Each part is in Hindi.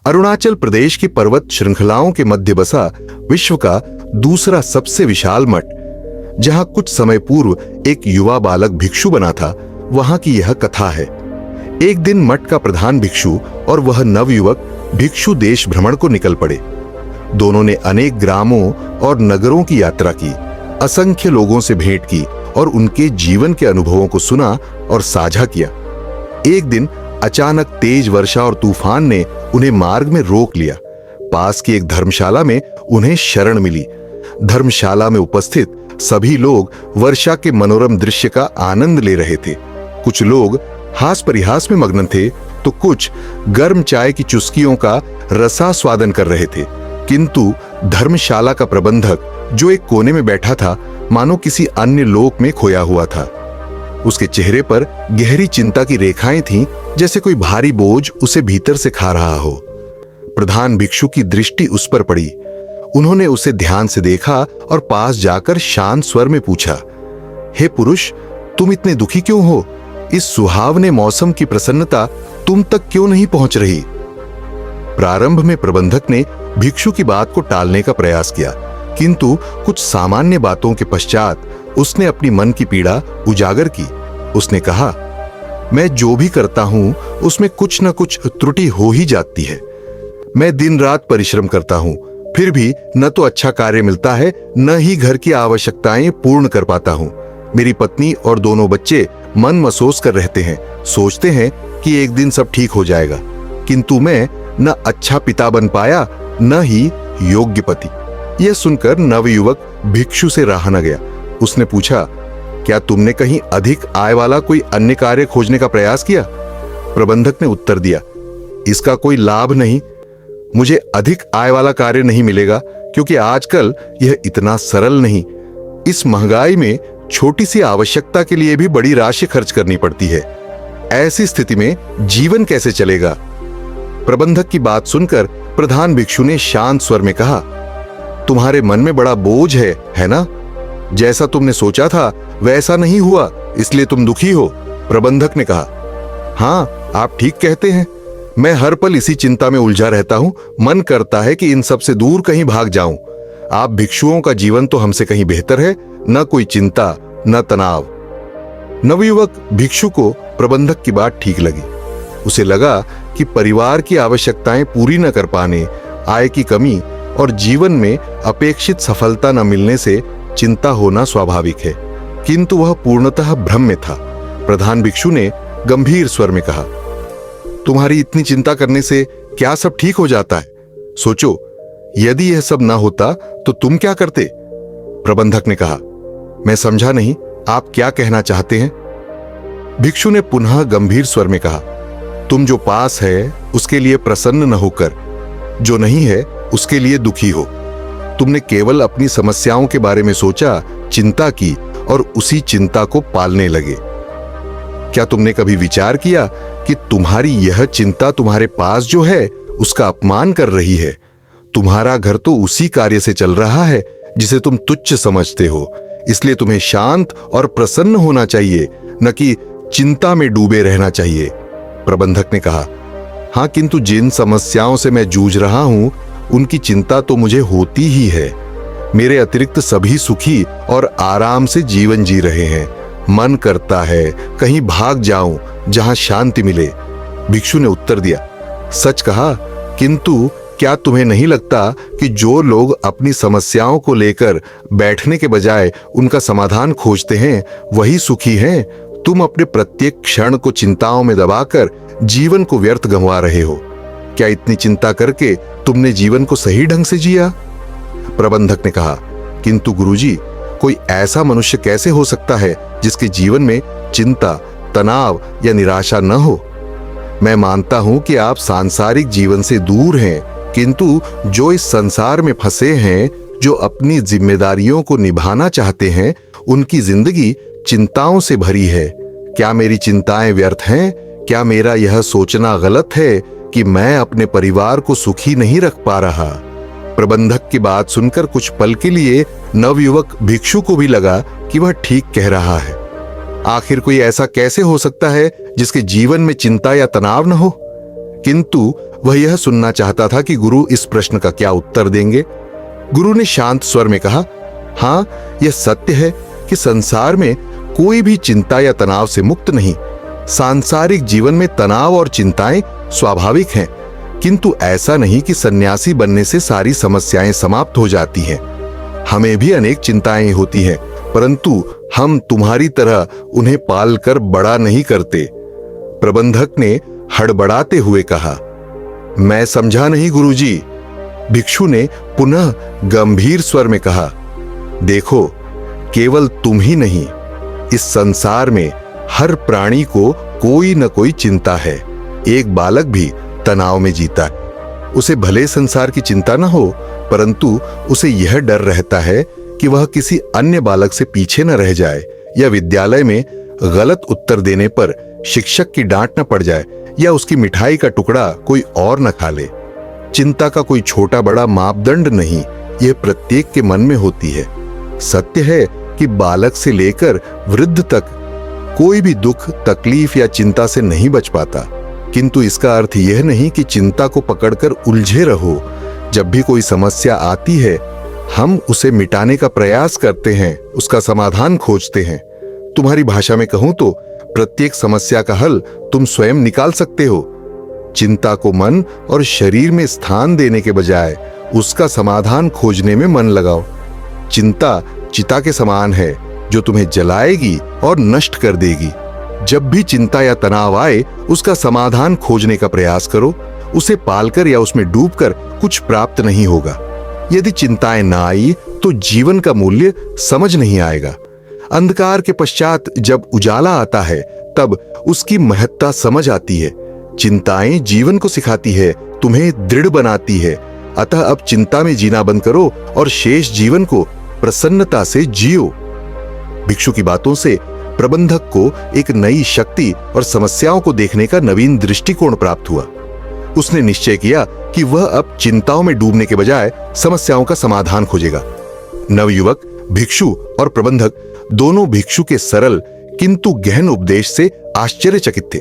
अरुणाचल प्रदेश की पर्वत श्रृंखलाओं के मध्य बसा विश्व का दूसरा सबसे विशाल मठ, जहां कुछ समय पूर्व एक युवा बालक भिक्षु बना था, वहां की यह कथा है। एक दिन मठ का प्रधान भिक्षु और वह नवयुवक भिक्षु देश भ्रमण को निकल पड़े। दोनों ने अनेक ग्रामों और नगरों की यात्रा की, असंख्य लोगों से भेंट की और उनके जीवन के अनुभवों को सुना और साझा किया। एक दिन अचानक तेज वर्षा और तूफान ने उन्हें मार्ग में रोक लिया। पास की एक धर्मशाला में उन्हें शरण मिली। धर्मशाला में उपस्थित सभी लोग वर्षा के मनोरम दृश्य का आनंद ले रहे थे। कुछ लोग हास परिहास में मग्न थे, तो कुछ गर्म चाय की चुस्कियों का रसास्वादन कर रहे थे। किंतु धर्मशाला का प्रबंधक, जो एक कोने में बैठा था, मानो किसी अन्य लोक में खोया हुआ था। उसके चेहरे पर गहरी चिंता की रेखाएं थीं, जैसे कोई भारी बोझ उसे भीतर से खा रहा हो। प्रधान भिक्षु की दृष्टि उस पर पड़ी। उन्होंने उसे ध्यान से देखा और पास जाकर शांत स्वर में पूछा, हे पुरुष, तुम इतने दुखी क्यों हो? इस सुहावने मौसम की प्रसन्नता तुम तक क्यों नहीं पहुंच रही? प्रारंभ में प्रबंधक ने भिक्षु की बात को टालने का प्रयास किया, किंतु कुछ सामान्य बातों के पश्चात उसने अपनी मन की पीड़ा उजागर की। उसने कहा, मैं जो भी करता हूं उसमें कुछ न कुछ त्रुटि हो ही जाती है। मैं दिन रात परिश्रम करता हूं, फिर भी न तो अच्छा कार्य मिलता है, न ही घर की आवश्यकताएं पूर्ण कर पाता हूं। मेरी पत्नी और दोनों बच्चे मन मसोस कर रहते हैं, सोचते हैं कि एक दिन सब ठीक हो जाएगा, किंतु मैं न अच्छा पिता बन पाया, न ही योग्य पति। यह सुनकर नवयुवक भिक्षु से रहा न गया। उसने पूछा, क्या तुमने कहीं अधिक आय वाला कोई अन्य कार्य खोजने का प्रयास किया? प्रबंधक ने उत्तर दिया, इसका कोई लाभ नहीं। मुझे अधिक आय वाला कार्य नहीं मिलेगा, क्योंकि आजकल यह इतना सरल नहीं। इस महंगाई में छोटी सी आवश्यकता के लिए भी बड़ी राशि खर्च करनी पड़ती है। ऐसी स्थिति में जीवन कैसे चलेगा? प्रबंधक की बात सुनकर प्रधान भिक्षु ने शांत स्वर में कहा, तुम्हारे मन में बड़ा बोझ है ना? जैसा तुमने सोचा था वैसा नहीं हुआ, इसलिए तुम दुखी हो। प्रबंधक ने कहा, हाँ, आप ठीक कहते हैं। मैं हर पल इसी चिंता में उलझा रहता हूं। मन करता है कि इन सब से दूर कहीं भाग जाऊं। आप भिक्षुओं का जीवन तो हमसे कहीं बेहतर है, न कोई चिंता, न तनाव। नवयुवक भिक्षु को प्रबंधक की बात ठीक लगी। उसे लगा कि परिवार की आवश्यकताएं पूरी न कर पाने, आय की कमी और जीवन में अपेक्षित सफलता न मिलने से चिंता होना स्वाभाविक है, किंतु वह पूर्णतः भ्रम में था। प्रधान भिक्षु ने गंभीर स्वर में कहा, तुम्हारी इतनी चिंता करने से क्या सब ठीक हो जाता है? सोचो, यदि यह सब ना होता तो तुम क्या करते? प्रबंधक ने कहा, मैं समझा नहीं, आप क्या कहना चाहते हैं? भिक्षु ने पुनः गंभीर स्वर में कहा, तुम जो पास है उसके लिए प्रसन्न न होकर जो नहीं है उसके लिए दुखी हो। तुमने केवल अपनी समस्याओं के बारे में सोचा, चिंता की और उसी चिंता को पालने लगे। क्या तुमने कभी विचार किया कि तुम्हारी यह चिंता तुम्हारे पास जो है उसका अपमान कर रही है? तुम्हारा घर तो उसी कार्य से चल रहा है जिसे तुम तुच्छ समझते हो, इसलिए तुम्हें शांत और प्रसन्न होना चाहिए, न कि चिंता में डूबे रहना चाहिए। प्रबंधक ने कहा, हाँ, किंतु जिन समस्याओं से मैं जूझ रहा हूं उनकी चिंता तो मुझे होती ही है। मेरे अतिरिक्त सभी सुखी और आराम से जीवन जी रहे हैं। मन करता है कहीं भाग जाऊं जहां शांति मिले। भिक्षु ने उत्तर दिया, सच कहा, किंतु क्या तुम्हें नहीं लगता कि जो लोग अपनी समस्याओं को लेकर बैठने के बजाय उनका समाधान खोजते हैं वही सुखी हैं? तुम अपने प्रत्येक क्षण को चिंताओं में दबाकर जीवन को व्यर्थ गंवा रहे हो। क्या इतनी चिंता करके तुमने जीवन को सही ढंग से जिया? प्रबंधक ने कहा, किंतु गुरुजी, कोई ऐसा मनुष्य कैसे हो सकता है जिसके जीवन में चिंता, तनाव या निराशा न हो? मैं मानता हूं कि आप सांसारिक जीवन से दूर हैं, किंतु जो इस संसार में फंसे हैं, जो अपनी जिम्मेदारियों को निभाना चाहते हैं, उनकी जिंदगी चिंताओं से भरी है। क्या मेरी चिंताएं व्यर्थ हैं? क्या मेरा यह सोचना गलत है कि मैं अपने परिवार को सुखी नहीं रख पा रहा? प्रबंधक की बात सुनकर कुछ पल के लिए नवयुवक भिक्षु को भी लगा कि वह ठीक कह रहा है। आखिर कोई ऐसा कैसे हो सकता है जिसके जीवन में चिंता या तनाव न हो? किंतु वह यह सुनना चाहता था कि गुरु इस प्रश्न का क्या उत्तर देंगे। गुरु ने शांत स्वर में कहा, हाँ, यह सत्य है कि संसार में कोई भी चिंता या तनाव से मुक्त नहीं। सांसारिक जीवन में तनाव और चिंताएं स्वाभाविक हैं, किंतु ऐसा नहीं कि सन्यासी बनने से सारी समस्याएं समाप्त हो जाती हैं। हमें भी अनेक चिंताएं होती हैं, परंतु हम तुम्हारी तरह उन्हें पालकर बड़ा नहीं करते। प्रबंधक ने हड़बड़ाते हुए कहा, मैं समझा नहीं गुरुजी। भिक्षु ने पुनः गंभीर स्वर में कहा, देखो, केवल तुम ही नहीं, इस संसार में हर प्राणी को कोई न कोई चिंता है। एक बालक भी तनाव में जीता है। उसे भले संसार की चिंता न हो, परंतु उसे यह डर रहता है कि वह किसी अन्य बालक से पीछे न रह जाए, या विद्यालय में गलत उत्तर देने पर शिक्षक की डांट न पड़ जाए, या उसकी मिठाई का टुकड़ा कोई और न खा ले। चिंता का कोई छोटा बड़ा मापदंड नहीं, यह प्रत्येक के मन में होती है। सत्य है कि बालक से लेकर वृद्ध तक कोई भी दुख, तकलीफ या चिंता से नहीं बच पाता, किंतु इसका अर्थ यह नहीं कि चिंता को पकड़कर उलझे रहो। जब भी कोई समस्या आती है, हम उसे मिटाने का प्रयास करते हैं, उसका समाधान खोजते हैं। तुम्हारी भाषा में कहूं तो प्रत्येक समस्या का हल तुम स्वयं निकाल सकते हो। चिंता को मन और शरीर में स्थान देने के बजाय उसका समाधान खोजने में मन लगाओ। चिंता चिता के समान है, जो तुम्हें जलाएगी और नष्ट कर देगी। जब भी चिंता या तनाव आए, उसका समाधान खोजने का प्रयास करो। उसे पालकर या उसमें डूबकर कुछ प्राप्त नहीं होगा। यदि चिंताएं ना आई तो जीवन का मूल्य समझ नहीं आएगा। अंधकार के पश्चात जब उजाला आता है, तब उसकी महत्ता समझ आती है। चिंताएं जीवन को सिखाती है, तुम्हें दृढ़ बनाती है। अतः अब चिंता में जीना बंद करो और शेष जीवन को प्रसन्नता से जियो। भिक्षु की बातों से प्रबंधक को एक नई शक्ति और समस्याओं को देखने का नवीन दृष्टिकोण प्राप्त हुआ। उसने निश्चय किया कि वह अब चिंताओं में डूबने के बजाय समस्याओं का समाधान खोजेगा। नवयुवक भिक्षु और प्रबंधक दोनों भिक्षु के सरल किंतु गहन उपदेश से आश्चर्यचकित थे।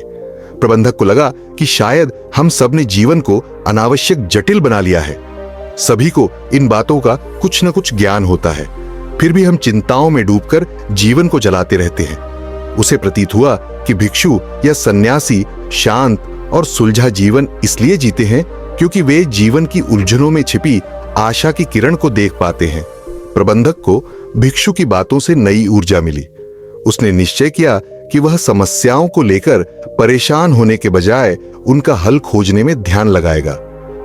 प्रबंधक को लगा कि शायद हम सब ने जीवन को अनावश्यक जटिल बना लिया है। सभी को इन बातों का कुछ न कुछ ज्ञान होता है, फिर भी हम चिंताओं में डूबकर जीवन को जलाते रहते हैं। उसे प्रतीत हुआ कि भिक्षु या सन्यासी शांत और सुलझा जीवन इसलिए जीते हैं क्योंकि वे जीवन की उलझनों में छिपी आशा की किरण को देख पाते हैं। प्रबंधक को भिक्षु की बातों से नई ऊर्जा मिली। उसने निश्चय किया कि वह समस्याओं को लेकर परेशान होने के बजाय उनका हल खोजने में ध्यान लगाएगा।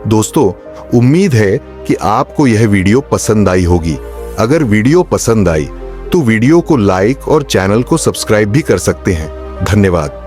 दोस्तों, उम्मीद है कि आपको यह वीडियो पसंद आई होगी। अगर वीडियो पसंद आई तो वीडियो को लाइक और चैनल को सब्सक्राइब भी कर सकते हैं। धन्यवाद।